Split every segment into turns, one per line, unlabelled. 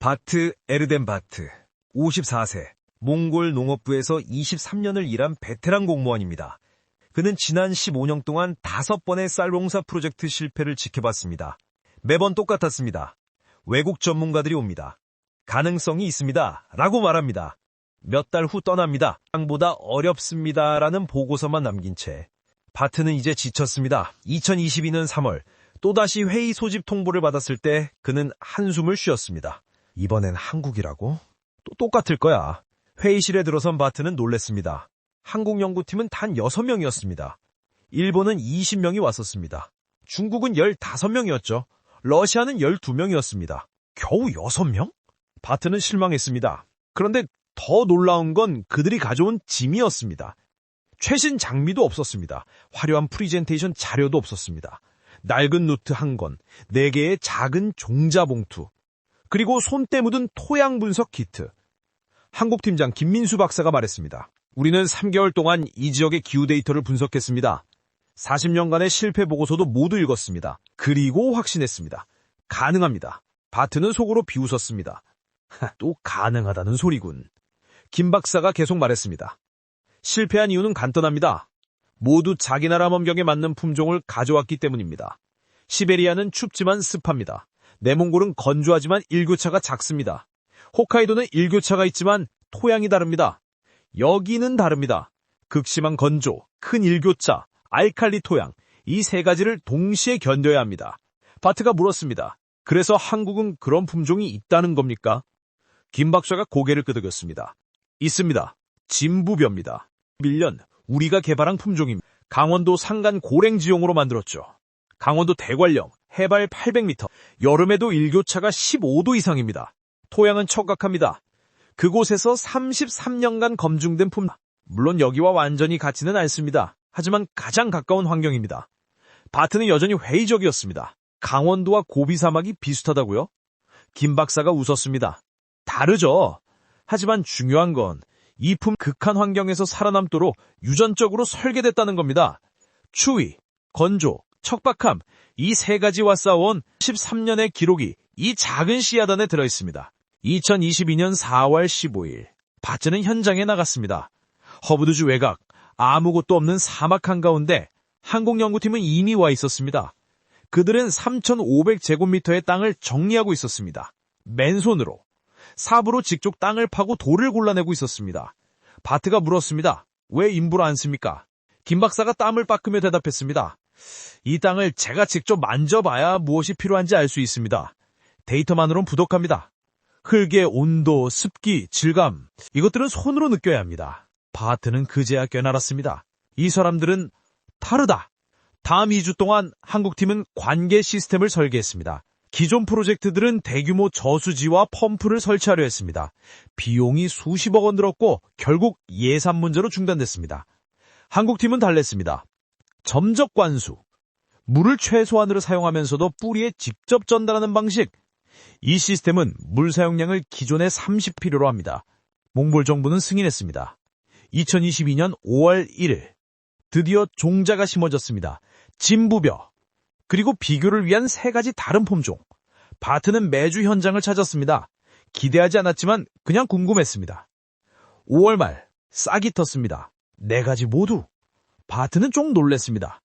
바트 에르덴바트, 54세, 몽골 농업부에서 23년을 일한 베테랑 공무원입니다. 그는 지난 15년 동안 5번의 쌀농사 프로젝트 실패를 지켜봤습니다. 매번 똑같았습니다. 외국 전문가들이 옵니다. 가능성이 있습니다. 라고 말합니다. 몇 달 후 떠납니다. 보다 어렵습니다. 라는 보고서만 남긴 채 바트는 이제 지쳤습니다. 2022년 3월 또다시 회의 소집 통보를 받았을 때 그는 한숨을 쉬었습니다. 이번엔 한국이라고? 또 똑같을 거야. 회의실에 들어선 바트는 놀랬습니다. 한국 연구팀은 단 6명이었습니다. 일본은 20명이 왔었습니다. 중국은 15명이었죠. 러시아는 12명이었습니다. 겨우 6명? 바트는 실망했습니다. 그런데 더 놀라운 건 그들이 가져온 짐이었습니다. 최신 장비도 없었습니다. 화려한 프리젠테이션 자료도 없었습니다. 낡은 노트 1권, 4개의 작은 종자 봉투, 그리고 손때 묻은 토양 분석 키트. 한국 팀장 김민수 박사가 말했습니다. 우리는 3개월 동안 이 지역의 기후 데이터를 분석했습니다. 40년간의 실패 보고서도 모두 읽었습니다. 그리고 확신했습니다. 가능합니다. 바트는 속으로 비웃었습니다. 또 가능하다는 소리군. 김 박사가 계속 말했습니다. 실패한 이유는 간단합니다. 모두 자기 나라 환경에 맞는 품종을 가져왔기 때문입니다. 시베리아는 춥지만 습합니다. 내몽골은 건조하지만 일교차가 작습니다. 홋카이도는 일교차가 있지만 토양이 다릅니다. 여기는 다릅니다. 극심한 건조, 큰 일교차, 알칼리 토양, 이 3가지를 동시에 견뎌야 합니다. 바트가 물었습니다. 그래서 한국은 그런 품종이 있다는 겁니까? 김 박사가 고개를 끄덕였습니다. 있습니다. 진부벼입니다. 1년 우리가 개발한 품종입니다. 강원도 산간 고랭지용으로 만들었죠. 강원도 대관령, 해발 800m, 여름에도 일교차가 15도 이상입니다. 토양은 척박합니다. 그곳에서 33년간 검증된 품종. 물론 여기와 완전히 같지는 않습니다. 하지만 가장 가까운 환경입니다. 바트는 여전히 회의적이었습니다. 강원도와 고비 사막이 비슷하다고요? 김 박사가 웃었습니다. 다르죠. 하지만 중요한 건 이 품 극한 환경에서 살아남도록 유전적으로 설계됐다는 겁니다. 추위, 건조, 척박함, 이 3가지와 싸워온 13년의 기록이 이 작은 씨앗안에 들어있습니다. 2022년 4월 15일, 바트는 현장에 나갔습니다. 허브드주 외곽, 아무것도 없는 사막 한가운데 한국 연구팀은 이미 와 있었습니다. 그들은 3,500제곱미터의 땅을 정리하고 있었습니다. 맨손으로. 삽으로 직접 땅을 파고 돌을 골라내고 있었습니다. 바트가 물었습니다. 왜 인부를 안 씁니까? 김 박사가 땀을 닦으며 대답했습니다. 이 땅을 제가 직접 만져봐야 무엇이 필요한지 알 수 있습니다. 데이터만으로는 부족합니다. 흙의 온도, 습기, 질감, 이것들은 손으로 느껴야 합니다. 바트는 그제야 깨달았습니다. 이 사람들은 다르다. 다음 2주 동안 한국팀은 관계 시스템을 설계했습니다. 기존 프로젝트들은 대규모 저수지와 펌프를 설치하려 했습니다. 비용이 수십억 원 들었고 결국 예산 문제로 중단됐습니다. 한국팀은 달랬습니다. 점적 관수, 물을 최소한으로 사용하면서도 뿌리에 직접 전달하는 방식. 이 시스템은 물 사용량을 기존의 30필요로 합니다. 몽골 정부는 승인했습니다. 2022년 5월 1일, 드디어 종자가 심어졌습니다. 진부벼. 그리고 비교를 위한 3가지 다른 품종. 바트는 매주 현장을 찾았습니다. 기대하지 않았지만 그냥 궁금했습니다. 5월 말 싹이 텄습니다. 4가지 모두. 바트는 좀 놀랐습니다.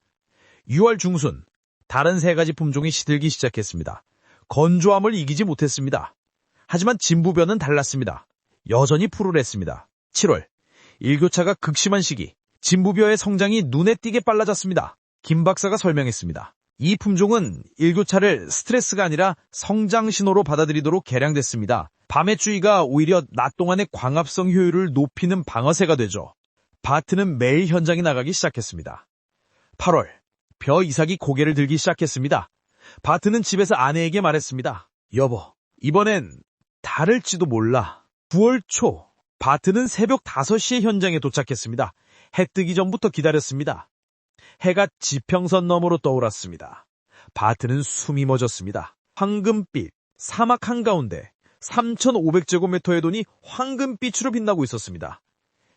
6월 중순 다른 3가지 품종이 시들기 시작했습니다. 건조함을 이기지 못했습니다. 하지만 진부벼는 달랐습니다. 여전히 푸르랬습니다. 7월 일교차가 극심한 시기. 진부벼의 성장이 눈에 띄게 빨라졌습니다. 김 박사가 설명했습니다. 이 품종은 일교차를 스트레스가 아니라 성장 신호로 받아들이도록 개량됐습니다. 밤의 추위가 오히려 낮 동안의 광합성 효율을 높이는 방어쇠가 되죠. 바트는 매일 현장에 나가기 시작했습니다. 8월, 벼 이삭이 고개를 들기 시작했습니다. 바트는 집에서 아내에게 말했습니다. 여보, 이번엔 다를지도 몰라. 9월 초, 바트는 새벽 5시에 현장에 도착했습니다. 해 뜨기 전부터 기다렸습니다. 해가 지평선 너머로 떠올랐습니다. 바트는 숨이 멎었습니다. 황금빛, 사막 한가운데 3,500제곱미터의 돈이 황금빛으로 빛나고 있었습니다.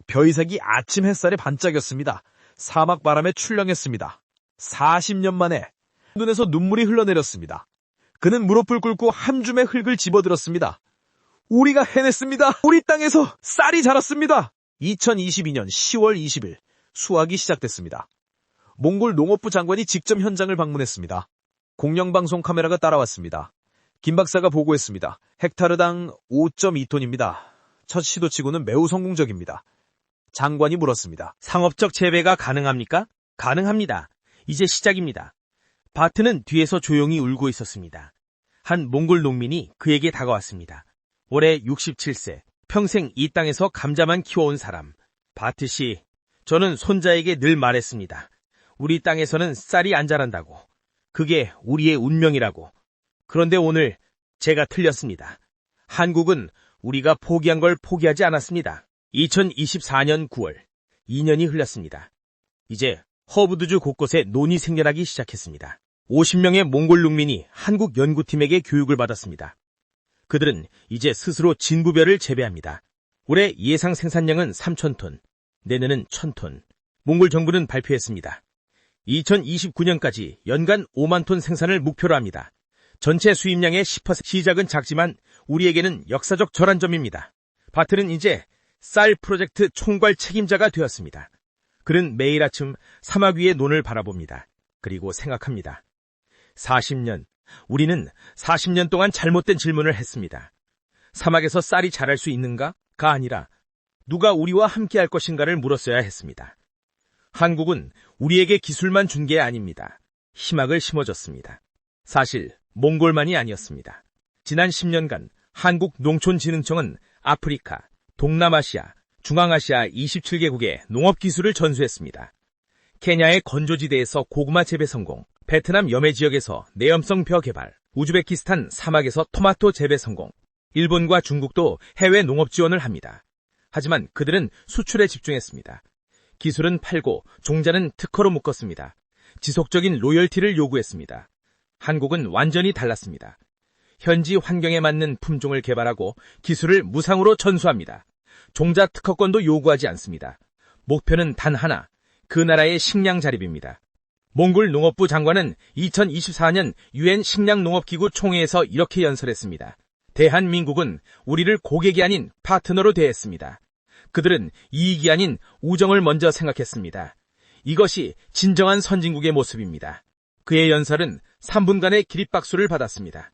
벼이삭이 아침 햇살에 반짝였습니다. 사막 바람에 출렁했습니다. 40년 만에 눈에서 눈물이 흘러내렸습니다. 그는 무릎을 꿇고 한 줌의 흙을 집어들었습니다. 우리가 해냈습니다. 우리 땅에서 쌀이 자랐습니다. 2022년 10월 20일 수확이 시작됐습니다. 몽골 농업부 장관이 직접 현장을 방문했습니다. 공영방송 카메라가 따라왔습니다. 김 박사가 보고했습니다. 헥타르당 5.2톤입니다. 첫 시도치고는 매우 성공적입니다. 장관이 물었습니다.
상업적 재배가 가능합니까? 가능합니다. 이제 시작입니다. 바트는 뒤에서 조용히 울고 있었습니다. 한 몽골 농민이 그에게 다가왔습니다. 올해 67세, 평생 이 땅에서 감자만 키워온 사람. 바트 씨, 저는 손자에게 늘 말했습니다. 우리 땅에서는 쌀이 안 자란다고. 그게 우리의 운명이라고. 그런데 오늘 제가 틀렸습니다. 한국은 우리가 포기한 걸 포기하지 않았습니다. 2024년 9월, 2년이 흘렀습니다. 이제 허브드주 곳곳에 논이 생겨나기 시작했습니다. 50명의 몽골 농민이 한국 연구팀에게 교육을 받았습니다. 그들은 이제 스스로 진부별을 재배합니다. 올해 예상 생산량은 3,000톤, 내년은 1,000톤. 몽골 정부는 발표했습니다. 2029년까지 연간 5만 톤 생산을 목표로 합니다. 전체 수입량의 10%. 시작은 작지만 우리에게는 역사적 전환점입니다. 바트는 이제 쌀 프로젝트 총괄 책임자가 되었습니다. 그는 매일 아침 사막 위의 논을 바라봅니다. 그리고 생각합니다. 40년, 우리는 40년 동안 잘못된 질문을 했습니다. 사막에서 쌀이 자랄 수 있는가가 아니라 누가 우리와 함께할 것인가를 물었어야 했습니다. 한국은 우리에게 기술만 준 게 아닙니다. 희망을 심어줬습니다. 사실 몽골만이 아니었습니다. 지난 10년간 한국농촌진흥청은 아프리카, 동남아시아, 중앙아시아 27개국에 농업기술을 전수했습니다. 케냐의 건조지대에서 고구마 재배 성공, 베트남 염해 지역에서 내염성 벼 개발, 우즈베키스탄 사막에서 토마토 재배 성공, 일본과 중국도 해외 농업 지원을 합니다. 하지만 그들은 수출에 집중했습니다. 기술은 팔고 종자는 특허로 묶었습니다. 지속적인 로열티를 요구했습니다. 한국은 완전히 달랐습니다. 현지 환경에 맞는 품종을 개발하고 기술을 무상으로 전수합니다. 종자 특허권도 요구하지 않습니다. 목표는 단 하나, 그 나라의 식량 자립입니다. 몽골 농업부 장관은 2024년 유엔 식량농업기구 총회에서 이렇게 연설했습니다. 대한민국은 우리를 고객이 아닌 파트너로 대했습니다. 그들은 이익이 아닌 우정을 먼저 생각했습니다. 이것이 진정한 선진국의 모습입니다. 그의 연설은 3분간의 기립박수를 받았습니다.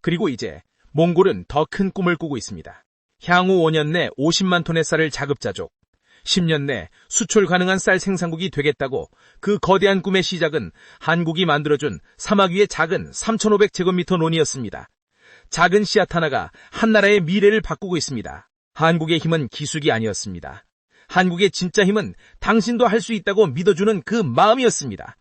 그리고 이제 몽골은 더 큰 꿈을 꾸고 있습니다. 향후 5년 내 50만 톤의 쌀을 자급자족, 10년 내 수출 가능한 쌀 생산국이 되겠다고. 그 거대한 꿈의 시작은 한국이 만들어준 사막 위의 작은 3,500제곱미터 논이었습니다. 작은 씨앗 하나가 한 나라의 미래를 바꾸고 있습니다. 한국의 힘은 기술이 아니었습니다. 한국의 진짜 힘은 당신도 할 수 있다고 믿어주는 그 마음이었습니다.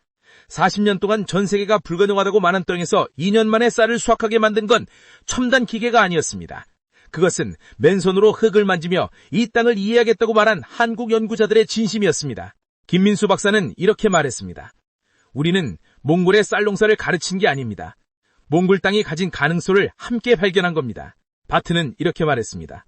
40년 동안 전 세계가 불가능하다고 말한 땅에서 2년 만에 쌀을 수확하게 만든 건 첨단 기계가 아니었습니다. 그것은 맨손으로 흙을 만지며 이 땅을 이해하겠다고 말한 한국 연구자들의 진심이었습니다. 김민수 박사는 이렇게 말했습니다. 우리는 몽골의 쌀 농사를 가르친 게 아닙니다. 몽골 땅이 가진 가능성을 함께 발견한 겁니다. 바트는 이렇게 말했습니다.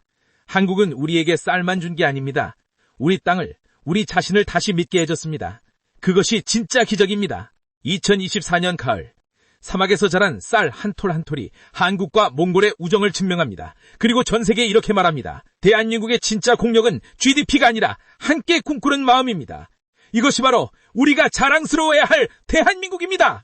한국은 우리에게 쌀만 준 게 아닙니다. 우리 땅을, 우리 자신을 다시 믿게 해줬습니다. 그것이 진짜 기적입니다. 2024년 가을, 사막에서 자란 쌀 한 톨 한 톨이 한국과 몽골의 우정을 증명합니다. 그리고 전 세계에 이렇게 말합니다. 대한민국의 진짜 공력은 GDP가 아니라 함께 꿈꾸는 마음입니다. 이것이 바로 우리가 자랑스러워해야 할 대한민국입니다.